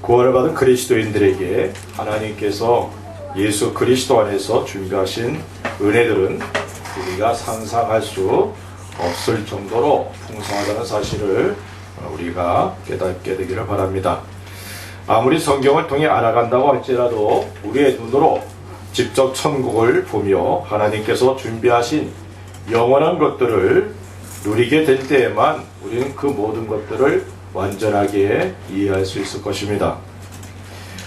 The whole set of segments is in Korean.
구원을 받은 그리스도인들에게 하나님께서 예수 그리스도 안에서 준비하신 은혜들은 우리가 상상할 수 없을 정도로 풍성하다는 사실을 우리가 깨닫게 되기를 바랍니다. 아무리 성경을 통해 알아간다고 할지라도 우리의 눈으로 직접 천국을 보며 하나님께서 준비하신 영원한 것들을 누리게 될 때에만 우리는 그 모든 것들을 완전하게 이해할 수 있을 것입니다.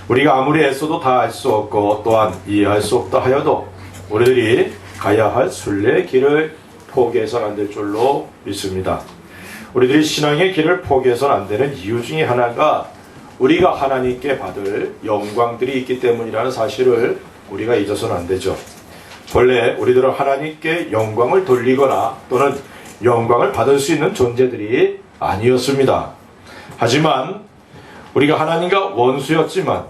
우리가 아무리 애써도 다 알 수 없고 또한 이해할 수 없다 하여도 우리들이 가야 할 순례의 길을 포기해서는 안 될 줄로 믿습니다. 우리들이 신앙의 길을 포기해서는 안 되는 이유 중에 하나가 우리가 하나님께 받을 영광들이 있기 때문이라는 사실을 우리가 잊어서는 안 되죠. 본래 우리들은 하나님께 영광을 돌리거나 또는 영광을 받을 수 있는 존재들이 아니었습니다. 하지만 우리가 하나님과 원수였지만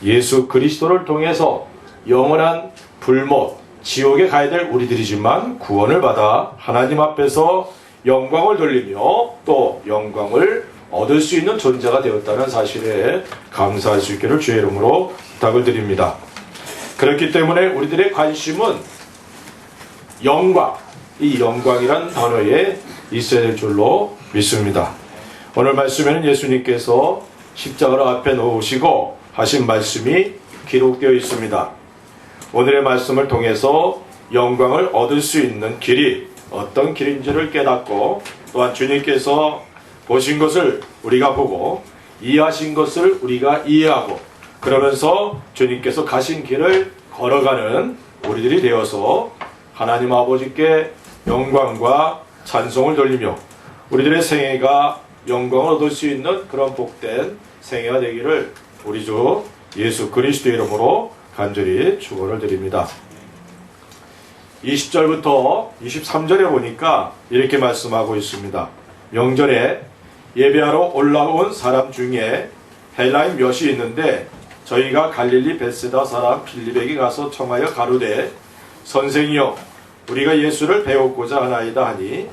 예수 그리스도를 통해서 영원한 불못, 지옥에 가야 될 우리들이지만 구원을 받아 하나님 앞에서 영광을 돌리며 또 영광을 얻을 수 있는 존재가 되었다는 사실에 감사할 수 있기를 주의 이름으로 부탁을 드립니다. 그렇기 때문에 우리들의 관심은 영광, 이 영광이란 단어에 있어야 될 줄로 믿습니다. 오늘 말씀에는 예수님께서 십자가를 앞에 놓으시고 하신 말씀이 기록되어 있습니다. 오늘의 말씀을 통해서 영광을 얻을 수 있는 길이 어떤 길인지를 깨닫고 또한 주님께서 보신 것을 우리가 보고 이해하신 것을 우리가 이해하고 그러면서 주님께서 가신 길을 걸어가는 우리들이 되어서 하나님 아버지께 영광과 찬송을 돌리며 우리들의 생애가 영광을 얻을 수 있는 그런 복된 생애가 되기를 우리 주 예수 그리스도의 이름으로 간절히 축원을 드립니다. 20절부터 23절에 보니까 이렇게 말씀하고 있습니다. 명절에 예배하러 올라온 사람 중에 헬라인 몇이 있는데 저희가 갈릴리 벳세다 사람 빌립에게 가서 청하여 가로되 선생이여 우리가 예수를 배우고자 하나이다 하니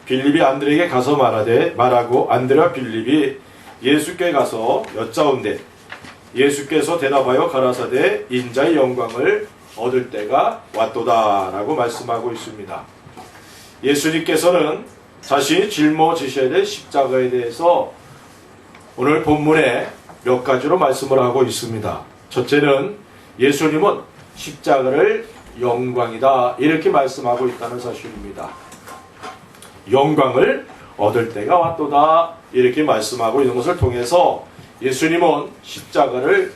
빌립이 안드레에게 가서 말하고 안드레와 빌립이 예수께 가서 여짜온대 예수께서 대답하여 가라사대 인자의 영광을 얻을 때가 왔도다 라고 말씀하고 있습니다. 예수님께서는 자신이 짊어지셔야 될 십자가에 대해서 오늘 본문에 몇 가지로 말씀을 하고 있습니다. 첫째는 예수님은 십자가를 영광이다 이렇게 말씀하고 있다는 사실입니다. 영광을 얻을 때가 왔도다 이렇게 말씀하고 있는 것을 통해서 예수님은 십자가를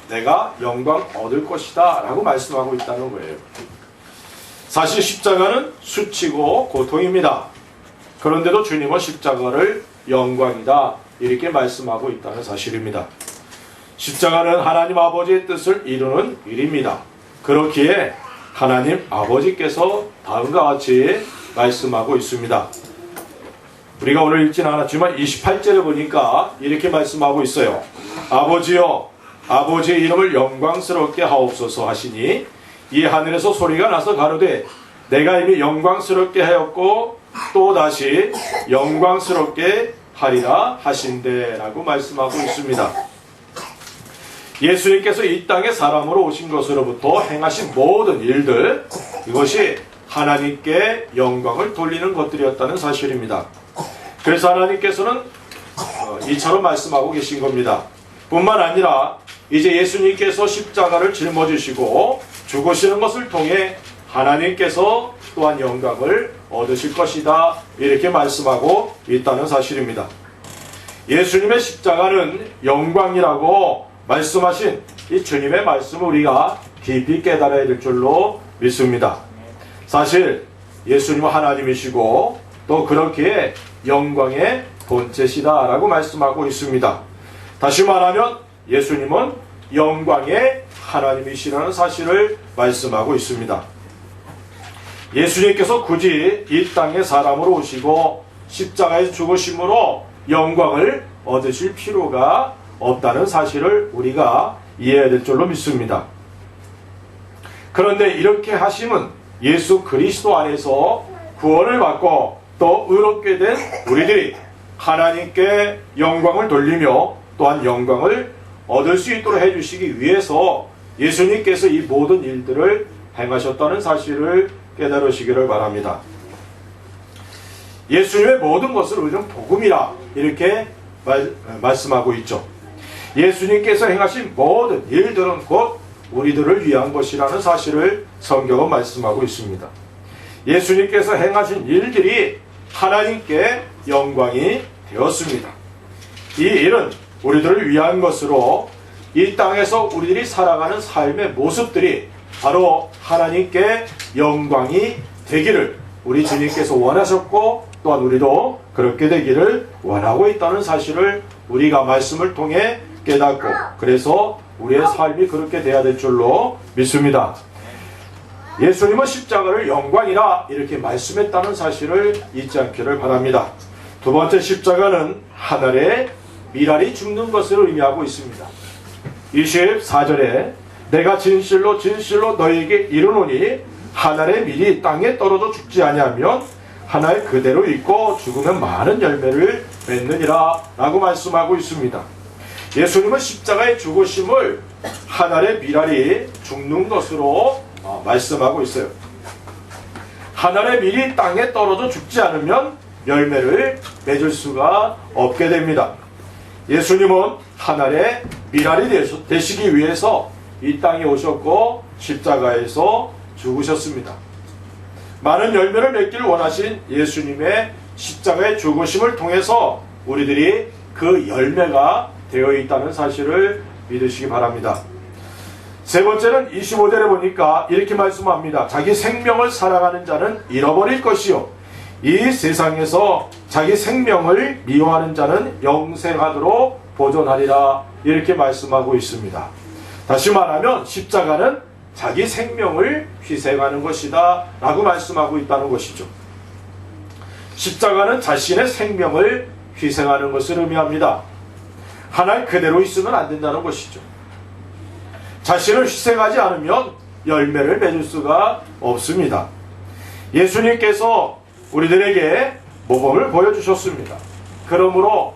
내가 영광 얻을 것이다 라고 말씀하고 있다는 거예요. 사실 십자가는 수치고 고통입니다. 그런데도 주님은 십자가를 영광이다 이렇게 말씀하고 있다는 사실입니다. 십자가는 하나님 아버지의 뜻을 이루는 일입니다. 그렇기에 하나님 아버지께서 다음과 같이 말씀하고 있습니다. 우리가 오늘 읽지는 않았지만 28절에 보니까 이렇게 말씀하고 있어요. 아버지여 아버지의 이름을 영광스럽게 하옵소서 하시니 이 하늘에서 소리가 나서 가로되 내가 이미 영광스럽게 하였고 또 다시 영광스럽게 하리라 하신대 라고 말씀하고 있습니다. 예수님께서 이 땅에 사람으로 오신 것으로부터 행하신 모든 일들 이것이 하나님께 영광을 돌리는 것들이었다는 사실입니다. 그래서 하나님께서는 이처럼 말씀하고 계신 겁니다. 뿐만 아니라 이제 예수님께서 십자가를 짊어지시고 죽으시는 것을 통해 하나님께서 또한 영광을 얻으실 것이다 이렇게 말씀하고 있다는 사실입니다. 예수님의 십자가는 영광이라고 말씀하신 이 주님의 말씀을 우리가 깊이 깨달아야 될 줄로 믿습니다. 사실 예수님은 하나님이시고 또 그렇기에 영광의 본체시다 라고 말씀하고 있습니다. 다시 말하면 예수님은 영광의 하나님이시라는 사실을 말씀하고 있습니다. 예수님께서 굳이 이 땅에 사람으로 오시고 십자가에 죽으심으로 영광을 얻으실 필요가 없다는 사실을 우리가 이해해야 될 줄로 믿습니다. 그런데 이렇게 하심은 예수 그리스도 안에서 구원을 받고 또 의롭게 된 우리들이 하나님께 영광을 돌리며 또한 영광을 얻을 수 있도록 해주시기 위해서 예수님께서 이 모든 일들을 행하셨다는 사실을 깨달으시기를 바랍니다. 예수님의 모든 것을 우리는 복음이라 이렇게 말씀하고 있죠. 예수님께서 행하신 모든 일들은 곧 우리들을 위한 것이라는 사실을 성경은 말씀하고 있습니다. 예수님께서 행하신 일들이 하나님께 영광이 되었습니다. 이 일은 우리들을 위한 것으로 이 땅에서 우리들이 살아가는 삶의 모습들이 바로 하나님께 영광이 되기를 우리 주님께서 원하셨고 또한 우리도 그렇게 되기를 원하고 있다는 사실을 우리가 말씀을 통해 깨닫고 그래서 우리의 삶이 그렇게 돼야 될 줄로 믿습니다. 예수님은 십자가를 영광이라 이렇게 말씀했다는 사실을 잊지 않기를 바랍니다. 두 번째 십자가는 하늘에 미랄이 죽는 것을 의미하고 있습니다. 24절에 내가 진실로 진실로 너에게 이르노니 하늘의 밀이 땅에 떨어져 죽지 아니하면 하늘 그대로 있고 죽으면 많은 열매를 맺느니라 라고 말씀하고 있습니다. 예수님은 십자가의 죽으심을 하늘의 미랄이 죽는 것으로 말씀하고 있어요. 하늘의 밀이 땅에 떨어져 죽지 않으면 열매를 맺을 수가 없게 됩니다. 예수님은 하늘의 미랄이 되시기 위해서 이 땅에 오셨고 십자가에서 죽으셨습니다. 많은 열매를 맺기를 원하신 예수님의 십자가의 죽으심을 통해서 우리들이 그 열매가 되어 있다는 사실을 믿으시기 바랍니다. 세 번째는 25절에 보니까 이렇게 말씀합니다. 자기 생명을 사랑하는 자는 잃어버릴 것이요 이 세상에서 자기 생명을 미워하는 자는 영생하도록 보존하리라 이렇게 말씀하고 있습니다. 다시 말하면 십자가는 자기 생명을 희생하는 것이다 라고 말씀하고 있다는 것이죠. 십자가는 자신의 생명을 희생하는 것을 의미합니다. 하나님 그대로 있으면 안 된다는 것이죠. 자신을 희생하지 않으면 열매를 맺을 수가 없습니다. 예수님께서 우리들에게 모범을 보여주셨습니다. 그러므로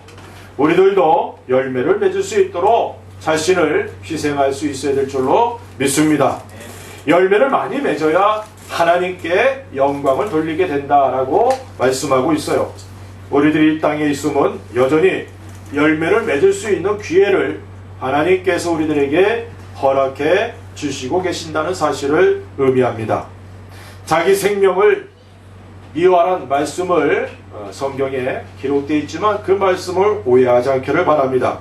우리들도 열매를 맺을 수 있도록 자신을 희생할 수 있어야 될 줄로 믿습니다. 열매를 많이 맺어야 하나님께 영광을 돌리게 된다라고 말씀하고 있어요. 우리들이 이 땅에 있으면 여전히 열매를 맺을 수 있는 기회를 하나님께서 우리들에게 허락해 주시고 계신다는 사실을 의미합니다. 자기 생명을 미워하라는 말씀을 성경에 기록되어 있지만 그 말씀을 오해하지 않기를 바랍니다.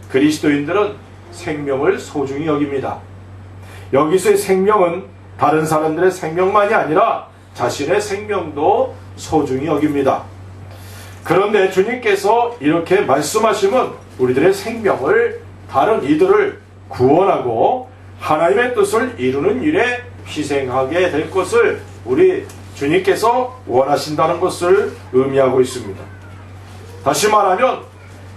그리스도인들은 생명을 소중히 여깁니다. 여기서의 생명은 다른 사람들의 생명만이 아니라 자신의 생명도 소중히 여깁니다. 그런데 주님께서 이렇게 말씀하시면 우리들의 생명을 다른 이들을 구원하고 하나님의 뜻을 이루는 일에 희생하게 될 것을 우리 주님께서 원하신다는 것을 의미하고 있습니다. 다시 말하면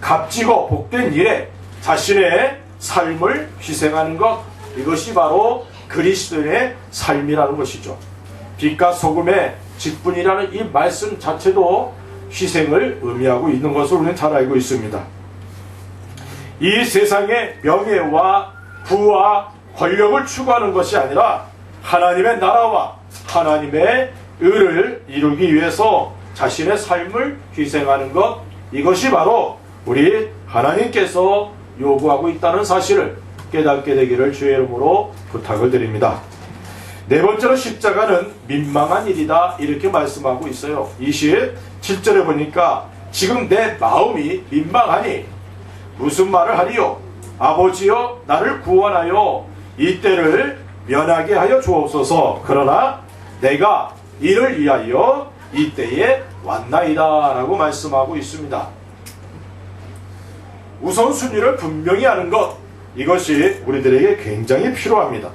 값지고 복된 일에 자신의 삶을 희생하는 것, 이것이 바로 그리스도인의 삶이라는 것이죠. 빛과 소금의 직분이라는 이 말씀 자체도 희생을 의미하고 있는 것을 우리는 잘 알고 있습니다. 이 세상의 명예와 부와 권력을 추구하는 것이 아니라 하나님의 나라와 하나님의 의를 이루기 위해서 자신의 삶을 희생하는 것, 이것이 바로 우리 하나님께서 요구하고 있다는 사실을 깨닫게 되기를 주의 이름으로 부탁을 드립니다. 네 번째로 십자가는 민망한 일이다 이렇게 말씀하고 있어요. 27절에 보니까 지금 내 마음이 민망하니 무슨 말을 하리요? 아버지여 나를 구원하여 이 때를 면하게 하여 주옵소서. 그러나 내가 이를 위하여 이 때에 왔나이다 라고 말씀하고 있습니다. 우선순위를 분명히 하는 것, 이것이 우리들에게 굉장히 필요합니다.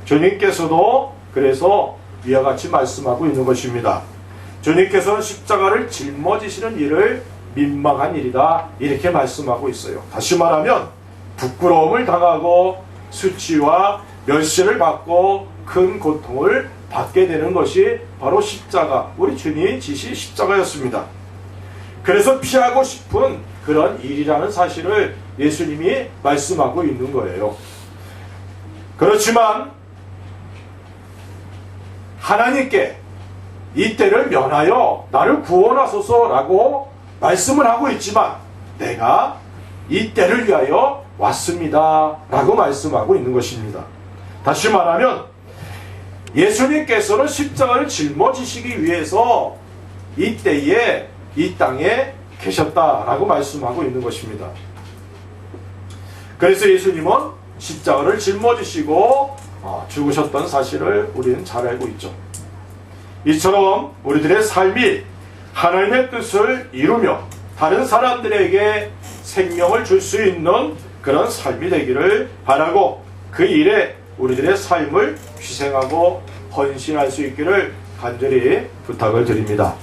주님께서도 그래서 이와 같이 말씀하고 있는 것입니다. 주님께서는 십자가를 짊어지시는 일을 민망한 일이다 이렇게 말씀하고 있어요. 다시 말하면 부끄러움을 당하고 수치와 멸시를 받고 큰 고통을 받게 되는 것이 바로 십자가, 우리 주님이 지신 십자가였습니다. 그래서 피하고 싶은 그런 일이라는 사실을 예수님이 말씀하고 있는 거예요. 그렇지만 하나님께 이 때를 면하여 나를 구원하소서라고 말씀을 하고 있지만 내가 이 때를 위하여 왔습니다 라고 말씀하고 있는 것입니다. 다시 말하면 예수님께서는 십자가를 짊어지시기 위해서 이 때에 이 땅에 계셨다라고 말씀하고 있는 것입니다. 그래서 예수님은 십자가를 짊어지시고 죽으셨던 사실을 우리는 잘 알고 있죠. 이처럼 우리들의 삶이 하나님의 뜻을 이루며 다른 사람들에게 생명을 줄 수 있는 그런 삶이 되기를 바라고 그 일에 우리들의 삶을 희생하고 헌신할 수 있기를 간절히 부탁을 드립니다.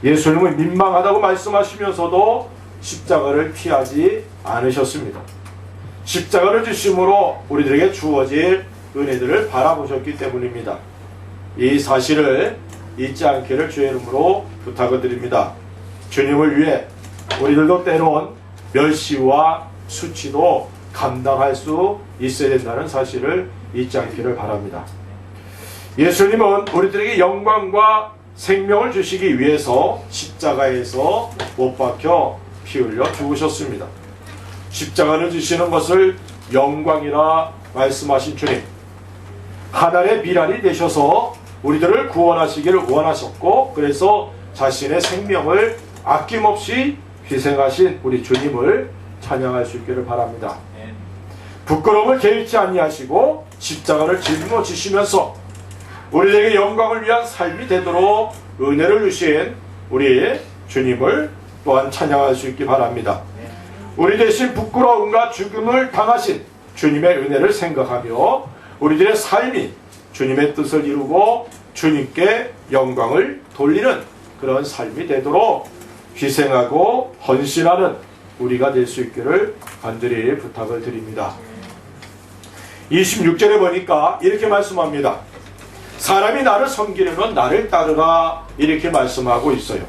예수님은 민망하다고 말씀하시면서도 십자가를 피하지 않으셨습니다. 십자가를 지심으로 우리들에게 주어질 은혜들을 바라보셨기 때문입니다. 이 사실을 잊지 않기를 주의 이름으로 부탁을 드립니다. 주님을 위해 우리들도 때론 멸시와 수치도 감당할 수 있어야 된다는 사실을 잊지 않기를 바랍니다. 예수님은 우리들에게 영광과 생명을 주시기 위해서 십자가에서 못 박혀 피 흘려 죽으셨습니다. 십자가를 지시는 것을 영광이라 말씀하신 주님, 하늘의 미랄이 되셔서 우리들을 구원하시기를 원하셨고 그래서 자신의 생명을 아낌없이 희생하신 우리 주님을 찬양할 수 있기를 바랍니다. 부끄러움을 개의치 아니하시고 십자가를 짊어지시면서 우리에게 영광을 위한 삶이 되도록 은혜를 주신 우리 주님을 또한 찬양할 수 있기 바랍니다. 우리 대신 부끄러움과 죽음을 당하신 주님의 은혜를 생각하며 우리들의 삶이 주님의 뜻을 이루고 주님께 영광을 돌리는 그런 삶이 되도록 희생하고 헌신하는 우리가 될 수 있기를 간절히 부탁을 드립니다. 26절에 보니까 이렇게 말씀합니다. 사람이 나를 섬기려면 나를 따르라 이렇게 말씀하고 있어요.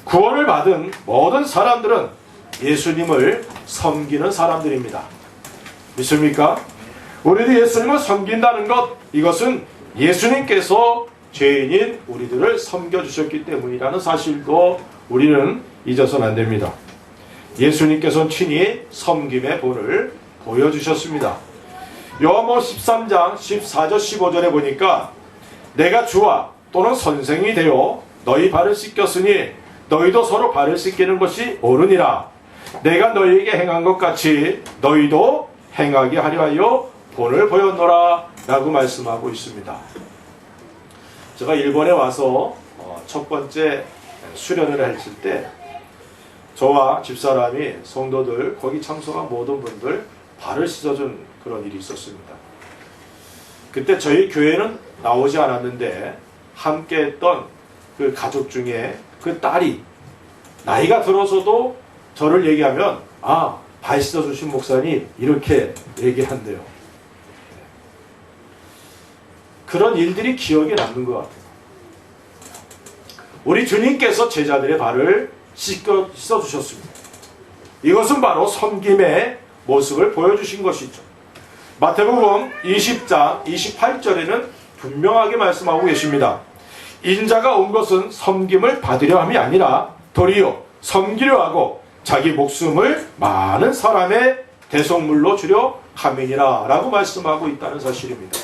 구원을 받은 모든 사람들은 예수님을 섬기는 사람들입니다. 믿습니까? 우리도 예수님을 섬긴다는 것, 이것은 예수님께서 죄인인 우리들을 섬겨주셨기 때문이라는 사실도 우리는 잊어서는 안 됩니다. 예수님께서는 친히 섬김의 본을 보여주셨습니다. 요한복음 13장 14절 15절에 보니까 내가 주와 또는 선생이 되어 너희 발을 씻겼으니 너희도 서로 발을 씻기는 것이 옳으니라. 내가 너희에게 행한 것 같이 너희도 행하게 하려 하여 본을 보였노라 라고 말씀하고 있습니다. 제가 일본에 와서 첫 번째 수련을 했을 때 저와 집사람이 성도들 거기 참석한 모든 분들 발을 씻어준 그런 일이 있었습니다. 그때 저희 교회는 나오지 않았는데 함께 했던 그 가족 중에 그 딸이 나이가 들어서도 저를 얘기하면 발 씻어주신 목사님 이렇게 얘기한대요. 그런 일들이 기억에 남는 것 같아요. 우리 주님께서 제자들의 발을 씻어주셨습니다. 이것은 바로 섬김의 모습을 보여주신 것이죠. 마태복음 20장 28절에는 분명하게 말씀하고 계십니다. 인자가 온 것은 섬김을 받으려 함이 아니라 도리어 섬기려 하고 자기 목숨을 많은 사람의 대속물로 주려 함이니라 라고 말씀하고 있다는 사실입니다.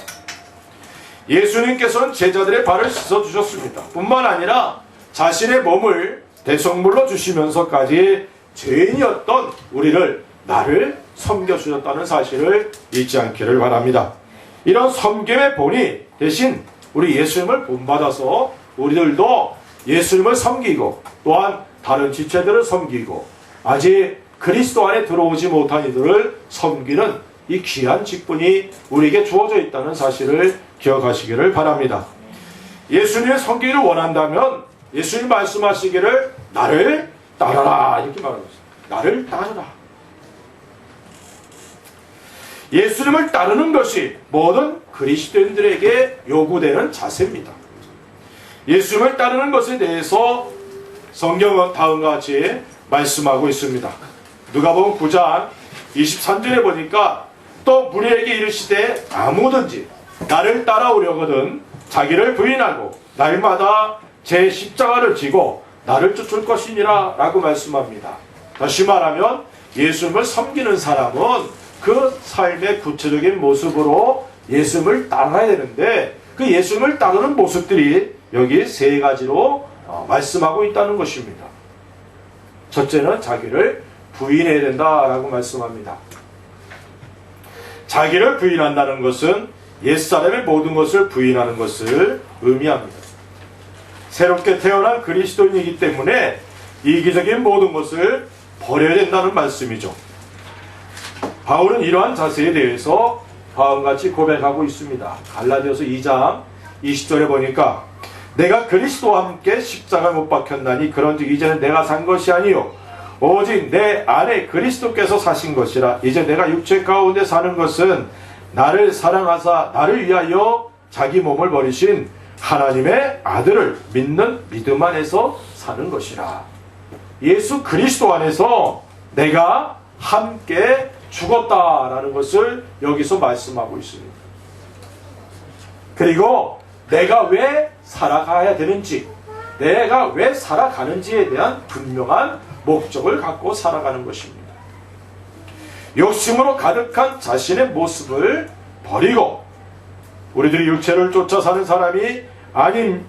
예수님께서는 제자들의 발을 씻어주셨습니다. 뿐만 아니라 자신의 몸을 대속물로 주시면서까지 죄인이었던 우리를 나를 섬겨주셨다는 사실을 잊지 않기를 바랍니다. 이런 섬김의 본이 대신 우리 예수님을 본받아서 우리들도 예수님을 섬기고 또한 다른 지체들을 섬기고 아직 그리스도 안에 들어오지 못한 이들을 섬기는 이 귀한 직분이 우리에게 주어져 있다는 사실을 기억하시기를 바랍니다. 예수님의 섬기기를 원한다면 예수님 말씀하시기를 나를 따르라 이렇게 말하고 있습니다. 나를 따르라. 예수님을 따르는 것이 모든 그리스도인들에게 요구되는 자세입니다. 예수님을 따르는 것에 대해서 성경은 다음과 같이 말씀하고 있습니다. 누가복음 9장 23절에 보니까 또 무리에게 이르시되 아무든지 나를 따라오려거든 자기를 부인하고 날마다 제 십자가를 지고 나를 쫓을 것이니라 라고 말씀합니다. 다시 말하면 예수님을 섬기는 사람은 그 삶의 구체적인 모습으로 예수님을 따라야 되는데 그 예수님을 따르는 모습들이 여기 세 가지로 말씀하고 있다는 것입니다. 첫째는 자기를 부인해야 된다라고 말씀합니다. 자기를 부인한다는 것은 옛사람의 모든 것을 부인하는 것을 의미합니다. 새롭게 태어난 그리스도인이기 때문에 이기적인 모든 것을 버려야 된다는 말씀이죠. 바울은 이러한 자세에 대해서 다음과 같이 고백하고 있습니다. 갈라디아서 2장 20절에 보니까 내가 그리스도와 함께 십자가에 못 박혔나니 그런즉 이제는 내가 산 것이 아니요 오직 내 안에 그리스도께서 사신 것이라. 이제 내가 육체 가운데 사는 것은 나를 사랑하사 나를 위하여 자기 몸을 버리신 하나님의 아들을 믿는 믿음 안에서 사는 것이라. 예수 그리스도 안에서 내가 함께 죽었다라는 것을 여기서 말씀하고 있습니다. 그리고 내가 왜 살아가야 되는지, 내가 왜 살아가는지에 대한 분명한 목적을 갖고 살아가는 것입니다. 욕심으로 가득한 자신의 모습을 버리고 우리들이 육체를 쫓아 사는 사람이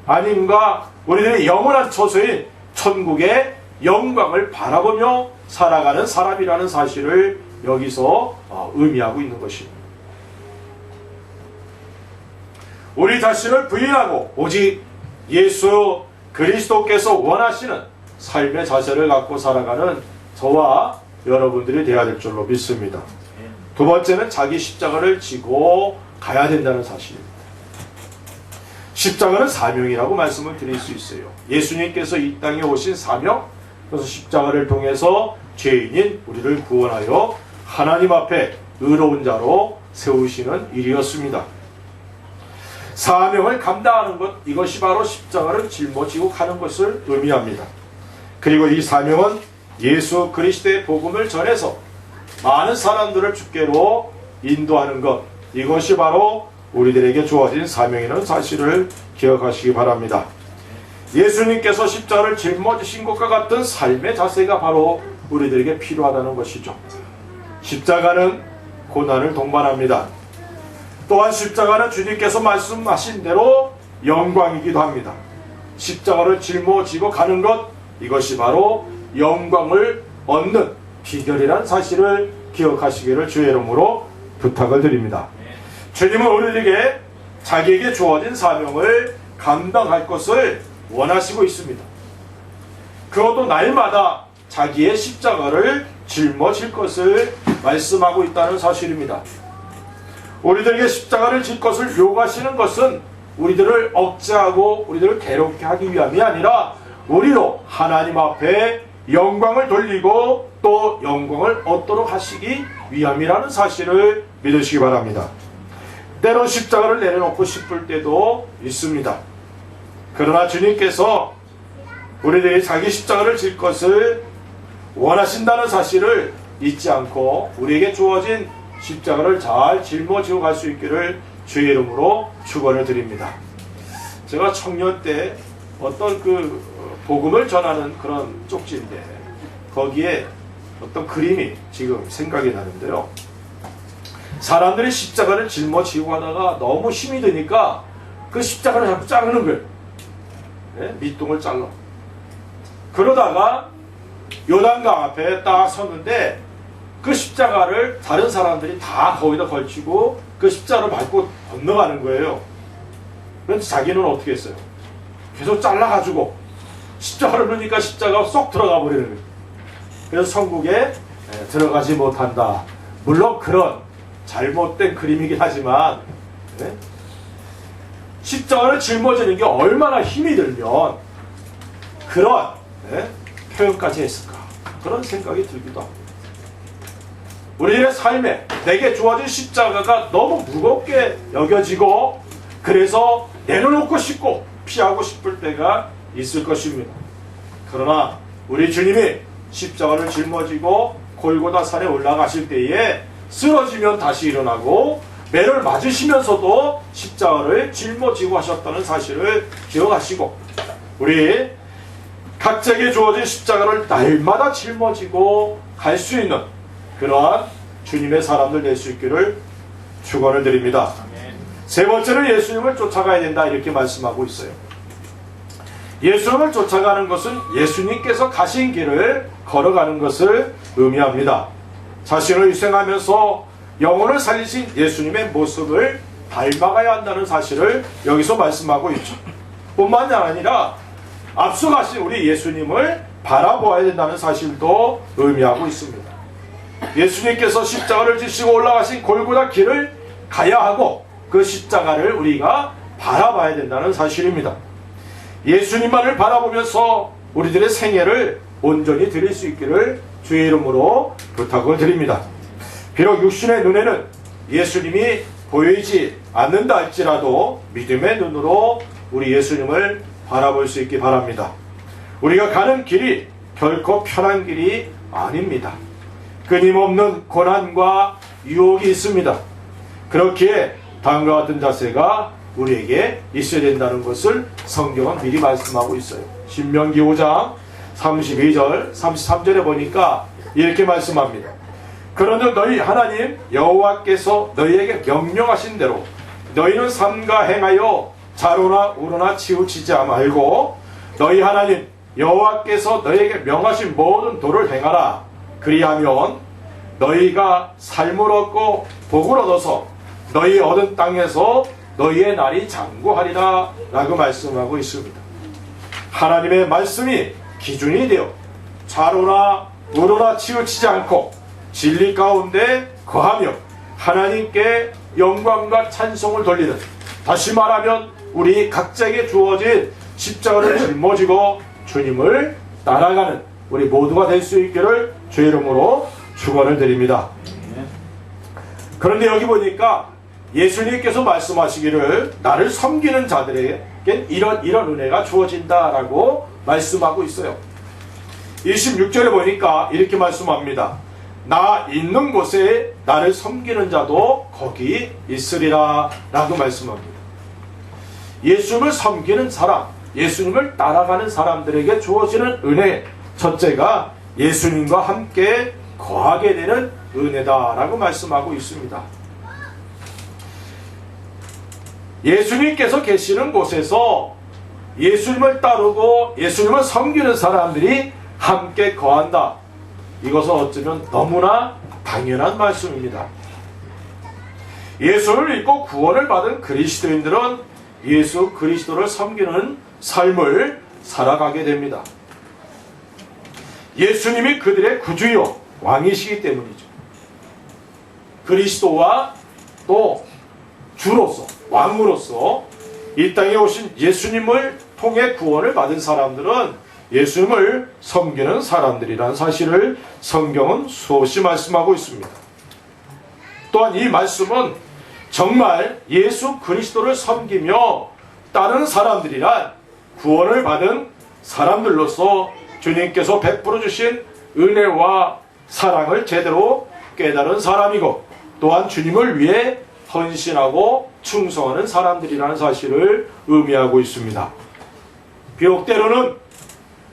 아님과 우리들의 영원한 처소인 천국의 영광을 바라보며 살아가는 사람이라는 사실을 여기서 의미하고 있는 것입니다. 우리 자신을 부인하고 오직 예수 그리스도께서 원하시는 삶의 자세를 갖고 살아가는 저와 여러분들이 되어야 될 줄로 믿습니다. 두 번째는 자기 십자가를 지고 가야 된다는 사실입니다. 십자가는 사명이라고 말씀을 드릴 수 있어요. 예수님께서 이 땅에 오신 사명, 그래서 십자가를 통해서 죄인인 우리를 구원하여 하나님 앞에 의로운 자로 세우시는 일이었습니다. 사명을 감당하는 것, 이것이 바로 십자가를 짊어지고 가는 것을 의미합니다. 그리고 이 사명은 예수 그리스도의 복음을 전해서 많은 사람들을 주께로 인도하는 것, 이것이 바로 우리들에게 주어진 사명이라는 사실을 기억하시기 바랍니다. 예수님께서 십자가를 짊어지신 것과 같은 삶의 자세가 바로 우리들에게 필요하다는 것이죠. 십자가는 고난을 동반합니다. 또한 십자가는 주님께서 말씀하신 대로 영광이기도 합니다. 십자가를 짊어지고 가는 것, 이것이 바로 영광을 얻는 비결이라는 사실을 기억하시기를 주의 이름으로 부탁을 드립니다. 주님은 우리에게 자기에게 주어진 사명을 감당할 것을 원하시고 있습니다. 그것도 날마다 자기의 십자가를 짊어질 것을 말씀하고 있다는 사실입니다. 우리들에게 십자가를 질 것을 요구하시는 것은 우리들을 억제하고 우리들을 괴롭게 하기 위함이 아니라 우리로 하나님 앞에 영광을 돌리고 또 영광을 얻도록 하시기 위함이라는 사실을 믿으시기 바랍니다. 때론 십자가를 내려놓고 싶을 때도 있습니다. 그러나 주님께서 우리들이 자기 십자가를 질 것을 원하신다는 사실을 잊지 않고 우리에게 주어진 십자가를 잘 짊어지고 갈 수 있기를 주의 이름으로 축원을 드립니다. 제가 청년 때 어떤 그 복음을 전하는 그런 쪽지인데 거기에 어떤 그림이 지금 생각이 나는데요. 사람들이 십자가를 짊어지고 가다가 너무 힘이 드니까 그 십자가를 자꾸 자르는 거예요. 네? 밑둥을 잘라. 그러다가 요단강 앞에 딱 섰는데 그 십자가를 다른 사람들이 다 거기다 걸치고 그 십자가를 밟고 건너가는 거예요. 그런데 자기는 어떻게 했어요? 계속 잘라가지고 십자가를 넣으니까 십자가가 쏙 들어가 버리는 거예요. 그래서 천국에 들어가지 못한다. 물론 그런 잘못된 그림이긴 하지만 네? 십자가를 짊어지는 게 얼마나 힘이 들면 그런 네? 표현까지 했을까, 그런 생각이 들기도 합니다. 우리의 삶에 내게 주어진 십자가가 너무 무겁게 여겨지고 그래서 내려놓고 싶고 피하고 싶을 때가 있을 것입니다. 그러나 우리 주님이 십자가를 짊어지고 골고다 산에 올라가실 때에 쓰러지면 다시 일어나고 매를 맞으시면서도 십자가를 짊어지고 하셨다는 사실을 기억하시고, 우리 각자에게 주어진 십자가를 날마다 짊어지고 갈 수 있는 그러한 주님의 사람들 될 수 있기를 축원을 드립니다. 세 번째는 예수님을 쫓아가야 된다, 이렇게 말씀하고 있어요. 예수님을 쫓아가는 것은 예수님께서 가신 길을 걸어가는 것을 의미합니다. 자신을 희생하면서 영혼을 살리신 예수님의 모습을 닮아가야 한다는 사실을 여기서 말씀하고 있죠. 뿐만이 아니라 앞서가신 우리 예수님을 바라보아야 된다는 사실도 의미하고 있습니다. 예수님께서 십자가를 지시고 올라가신 골고다 길을 가야 하고 그 십자가를 우리가 바라봐야 된다는 사실입니다. 예수님만을 바라보면서 우리들의 생애를 온전히 드릴 수 있기를 주의 이름으로 부탁을 드립니다. 비록 육신의 눈에는 예수님이 보이지 않는다 할지라도 믿음의 눈으로 우리 예수님을 바라볼 수 있기 바랍니다. 우리가 가는 길이 결코 편한 길이 아닙니다. 끊임없는 고난과 유혹이 있습니다. 그렇기에 다음과 같은 자세가 우리에게 있어야 된다는 것을 성경은 미리 말씀하고 있어요. 신명기 5장 32절 33절에 보니까 이렇게 말씀합니다. 그러나 너희 하나님 여호와께서 너희에게 명령하신 대로 너희는 삼가 행하여 좌로나 우로나 치우치지 말고 너희 하나님 여호와께서 너희에게 명하신 모든 도를 행하라. 그리하면 너희가 삶을 얻고 복을 얻어서 너희 얻은 땅에서 너희의 날이 장구하리라 라고 말씀하고 있습니다. 하나님의 말씀이 기준이 되어 좌로나 우로나 치우치지 않고 진리 가운데 거하며 하나님께 영광과 찬송을 돌리는, 다시 말하면 우리 각자에게 주어진 십자가를 짊어지고 주님을 따라가는 우리 모두가 될 수 있기를 주의 이름으로 축원을 드립니다. 그런데 여기 보니까 예수님께서 말씀하시기를 나를 섬기는 자들에게 이런 은혜가 주어진다라고 말씀하고 있어요. 26절에 보니까 이렇게 말씀합니다. 나 있는 곳에 나를 섬기는 자도 거기 있으리라 라고 말씀합니다. 예수님을 섬기는 사람, 예수님을 따라가는 사람들에게 주어지는 은혜, 첫째가 예수님과 함께 거하게 되는 은혜다라고 말씀하고 있습니다. 예수님께서 계시는 곳에서 예수님을 따르고 예수님을 섬기는 사람들이 함께 거한다. 이것은 어쩌면 너무나 당연한 말씀입니다. 예수를 믿고 구원을 받은 그리스도인들은 예수 그리스도를 섬기는 삶을 살아가게 됩니다. 예수님이 그들의 구주요 왕이시기 때문이죠. 그리스도와 또 주로서 왕으로서 이 땅에 오신 예수님을 통해 구원을 받은 사람들은 예수님을 섬기는 사람들이라는 사실을 성경은 수없이 말씀하고 있습니다. 또한 이 말씀은 정말 예수 그리스도를 섬기며 따르는 사람들이란 구원을 받은 사람들로서 주님께서 베풀어 주신 은혜와 사랑을 제대로 깨달은 사람이고, 또한 주님을 위해 헌신하고 충성하는 사람들이라는 사실을 의미하고 있습니다. 비록 때로는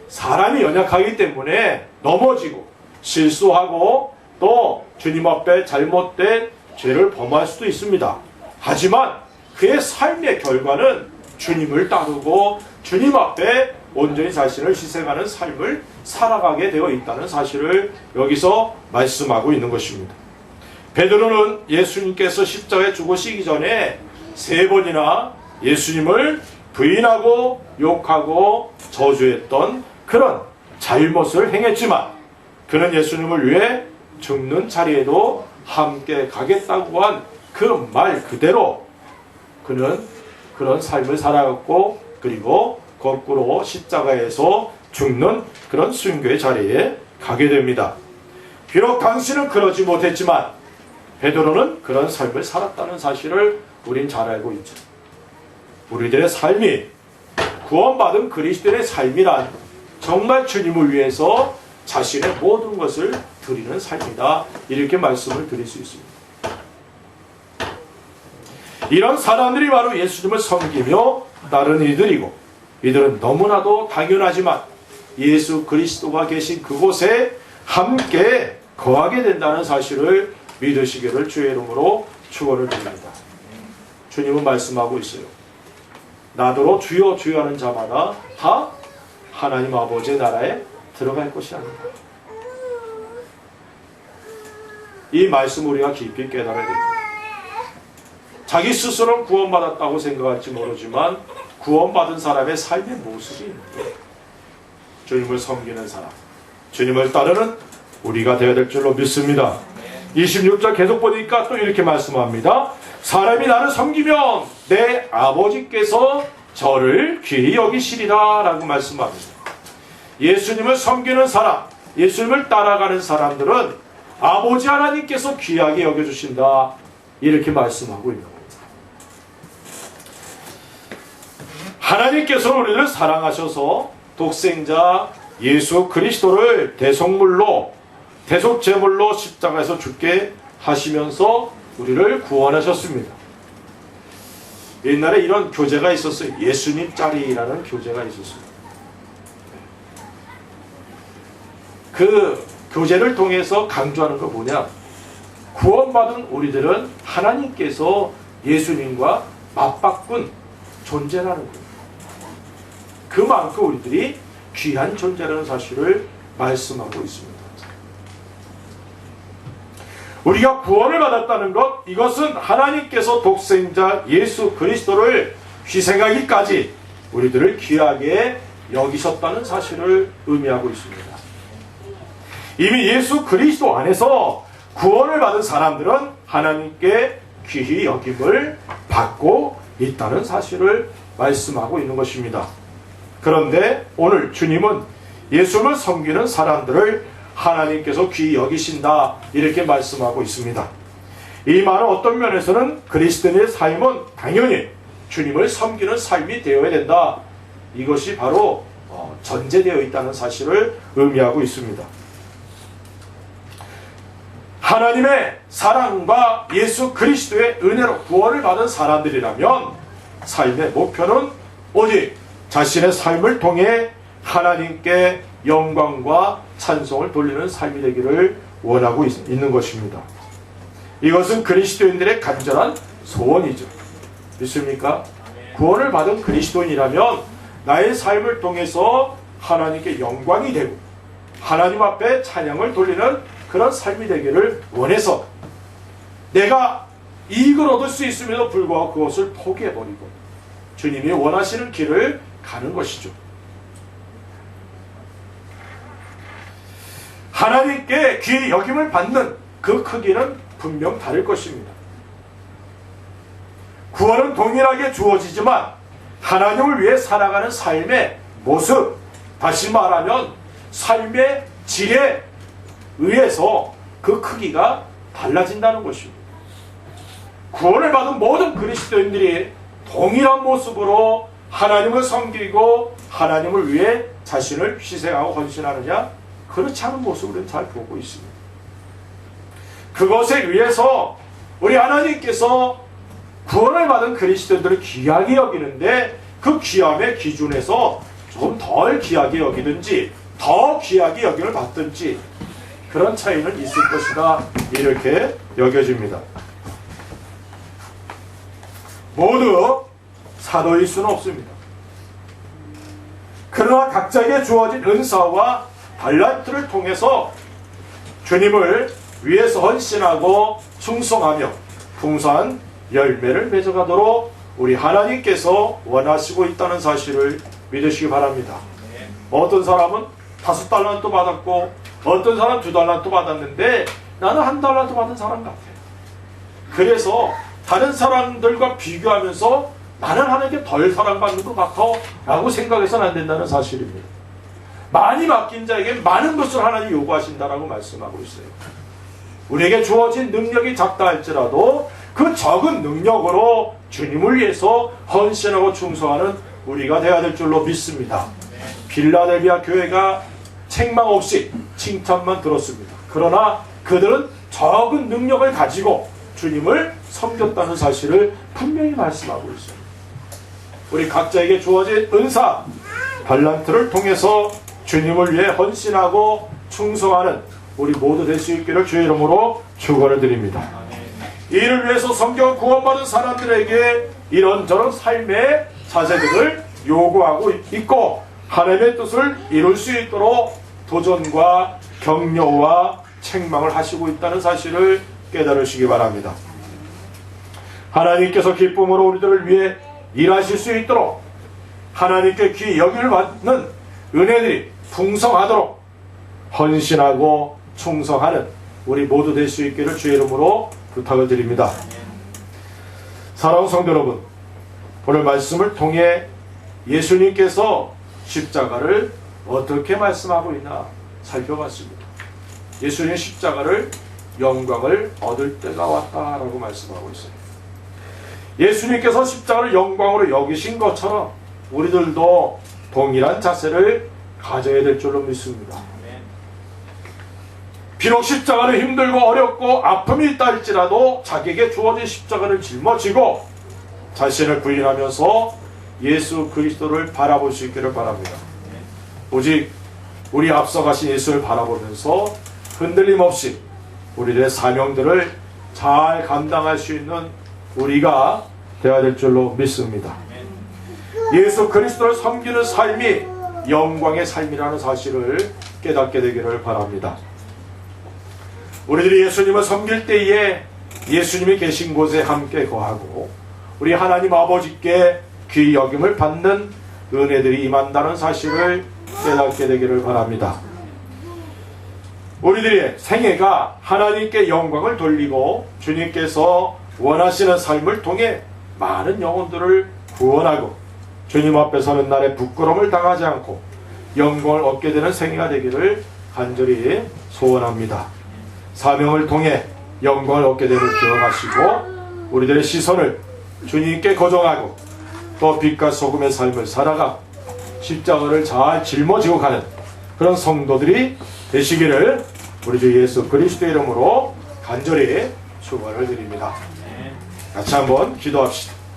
사람이 연약하기 때문에 넘어지고 실수하고 또 주님 앞에 잘못된 죄를 범할 수도 있습니다. 하지만 그의 삶의 결과는 주님을 따르고 주님 앞에 온전히 자신을 희생하는 삶을 살아가게 되어 있다는 사실을 여기서 말씀하고 있는 것입니다. 베드로는 예수님께서 십자가에 죽으시기 전에 3번이나 예수님을 부인하고 욕하고 저주했던 그런 잘못을 행했지만 그는 예수님을 위해 죽는 자리에도 함께 가겠다고 한 그 말 그대로 그는 그런 삶을 살아갔고, 그리고 거꾸로 십자가에서 죽는 그런 순교의 자리에 가게 됩니다. 비록 당신은 그러지 못했지만 베드로는 그런 삶을 살았다는 사실을 우린 잘 알고 있죠. 우리들의 삶이 구원받은 그리스도인의 삶이란 정말 주님을 위해서 자신의 모든 것을 드리는 삶이다. 이렇게 말씀을 드릴 수 있습니다. 이런 사람들이 바로 예수님을 섬기며 따르는 이들이고, 이들은 너무나도 당연하지만 예수 그리스도가 계신 그곳에 함께 거하게 된다는 사실을 믿으시기를 주의 이름으로 축원을 드립니다. 주님은 말씀하고 있어요. 나더러 주여 주여 하는 자마다 다 하나님 아버지의 나라에 들어갈 것이 아니다. 이 말씀을 우리가 깊이 깨달아야 됩니다. 자기 스스로는 구원받았다고 생각할지 모르지만 구원받은 사람의 삶의 모습이 있는 거예요. 주님을 섬기는 사람, 주님을 따르는 우리가 되어야 될 줄로 믿습니다. 26절 계속 보니까 또 이렇게 말씀합니다. 사람이 나를 섬기면 내 아버지께서 저를 귀히 여기시리라 라고 말씀합니다. 예수님을 섬기는 사람, 예수님을 따라가는 사람들은 아버지 하나님께서 귀하게 여겨주신다, 이렇게 말씀하고 있는 겁니다. 하나님께서는 우리를 사랑하셔서 독생자 예수 그리스도를 대속물로, 대속제물로 십자가에서 죽게 하시면서 우리를 구원하셨습니다. 옛날에 이런 교재가 있었어요. 예수님 짤이라는 교재가 있었어요. 그 교재를 통해서 강조하는 거 뭐냐? 구원받은 우리들은 하나님께서 예수님과 맞바꾼 존재라는 거예요. 그만큼 우리들이 귀한 존재라는 사실을 말씀하고 있습니다. 우리가 구원을 받았다는 것, 이것은 하나님께서 독생자 예수 그리스도를 희생하기까지 우리들을 귀하게 여기셨다는 사실을 의미하고 있습니다. 이미 예수 그리스도 안에서 구원을 받은 사람들은 하나님께 귀히 여김을 받고 있다는 사실을 말씀하고 있는 것입니다. 그런데 오늘 주님은 예수를 섬기는 사람들을 하나님께서 귀히 여기신다, 이렇게 말씀하고 있습니다. 이 말은 어떤 면에서는 그리스도인의 삶은 당연히 주님을 섬기는 삶이 되어야 된다, 이것이 바로 전제되어 있다는 사실을 의미하고 있습니다. 하나님의 사랑과 예수 그리스도의 은혜로 구원을 받은 사람들이라면 삶의 목표는 오직 자신의 삶을 통해 하나님께 영광과 찬송을 돌리는 삶이 되기를 원하고 있는 것입니다. 이것은 그리스도인들의 간절한 소원이죠. 믿습니까? 구원을 받은 그리스도인이라면 나의 삶을 통해서 하나님께 영광이 되고 하나님 앞에 찬양을 돌리는 그런 삶이 되기를 원해서 내가 이익을 얻을 수 있음에도 불구하고 그것을 포기해버리고 주님이 원하시는 길을 가는 것이죠. 하나님께 귀히 여김을 받는 그 크기는 분명 다를 것입니다. 구원은 동일하게 주어지지만 하나님을 위해 살아가는 삶의 모습, 다시 말하면 삶의 질에 의해서 그 크기가 달라진다는 것입니다. 구원을 받은 모든 그리스도인들이 동일한 모습으로 하나님을 섬기고 하나님을 위해 자신을 희생하고 헌신하느냐? 그렇지 않은 모습을 우리는 잘 보고 있습니다. 그것에 의해서 우리 하나님께서 구원을 받은 그리스도인들을 귀하게 여기는데 그 귀함의 기준에서 좀 덜 귀하게 여기든지 더 귀하게 여김을 받든지 그런 차이는 있을 것이다, 이렇게 여겨집니다. 모두 사도일 수는 없습니다. 그러나 각자에게 주어진 은사와 달란트를 통해서 주님을 위해서 헌신하고 충성하며 풍성한 열매를 맺어가도록 우리 하나님께서 원하시고 있다는 사실을 믿으시기 바랍니다. 어떤 사람은 5달란트 받았고 어떤 사람은 2달란트 받았는데 나는 1달란트 받은 사람 같아. 그래서 다른 사람들과 비교하면서 나는 하나님께 덜 사랑받는 것 같아 라고 생각해서는 안 된다는 사실입니다. 많이 맡긴 자에게 많은 것을 하나님이 요구하신다라고 말씀하고 있어요. 우리에게 주어진 능력이 작다 할지라도 그 적은 능력으로 주님을 위해서 헌신하고 충성하는 우리가 되어야 될 줄로 믿습니다. 빌라델비아 교회가 책망 없이 칭찬만 들었습니다. 그러나 그들은 적은 능력을 가지고 주님을 섬겼다는 사실을 분명히 말씀하고 있습니다. 우리 각자에게 주어진 은사, 달란트를 통해서 주님을 위해 헌신하고 충성하는 우리 모두 될 수 있기를 주의 이름으로 축원을 드립니다. 이를 위해서 성경 구원받은 사람들에게 이런저런 삶의 자세들을 요구하고 있고 하나님의 뜻을 이룰 수 있도록 도전과 격려와 책망을 하시고 있다는 사실을 깨달으시기 바랍니다. 하나님께서 기쁨으로 우리들을 위해 일하실 수 있도록 하나님께 귀 여김을 받는 은혜들이 풍성하도록 헌신하고 충성하는 우리 모두 될 수 있기를 주의 이름으로 부탁을 드립니다. 사랑하는 성도 여러분, 오늘 말씀을 통해 예수님께서 십자가를 어떻게 말씀하고 있나 살펴봤습니다. 예수님의 십자가를 영광을 얻을 때가 왔다라고 말씀하고 있어요. 예수님께서 십자가를 영광으로 여기신 것처럼 우리들도 동일한 자세를 가져야 될 줄로 믿습니다. 비록 십자가는 힘들고 어렵고 아픔이 있다 할지라도 자기에게 주어진 십자가를 짊어지고 자신을 부인하면서 예수 그리스도를 바라볼 수 있기를 바랍니다. 오직 우리 앞서가신 예수를 바라보면서 흔들림 없이 우리들의 사명들을 잘 감당할 수 있는 우리가 되어야 될 줄로 믿습니다. 예수 그리스도를 섬기는 삶이 영광의 삶이라는 사실을 깨닫게 되기를 바랍니다. 우리들이 예수님을 섬길 때에 예수님이 계신 곳에 함께 거하고 우리 하나님 아버지께 귀 여김을 받는 은혜들이 임한다는 사실을 깨닫게 되기를 바랍니다. 우리들의 생애가 하나님께 영광을 돌리고 주님께서 원하시는 삶을 통해 많은 영혼들을 구원하고 주님 앞에 서는 날에 부끄러움을 당하지 않고 영광을 얻게 되는 생애가 되기를 간절히 소원합니다. 사명을 통해 영광을 얻게 되는 기억하시고 우리들의 시선을 주님께 고정하고 또 빛과 소금의 삶을 살아가 십자가를 잘 짊어지고 가는 그런 성도들이 되시기를 우리 주 예수 그리스도의 이름으로 간절히 축원을 드립니다. 같이 한번 기도합시다.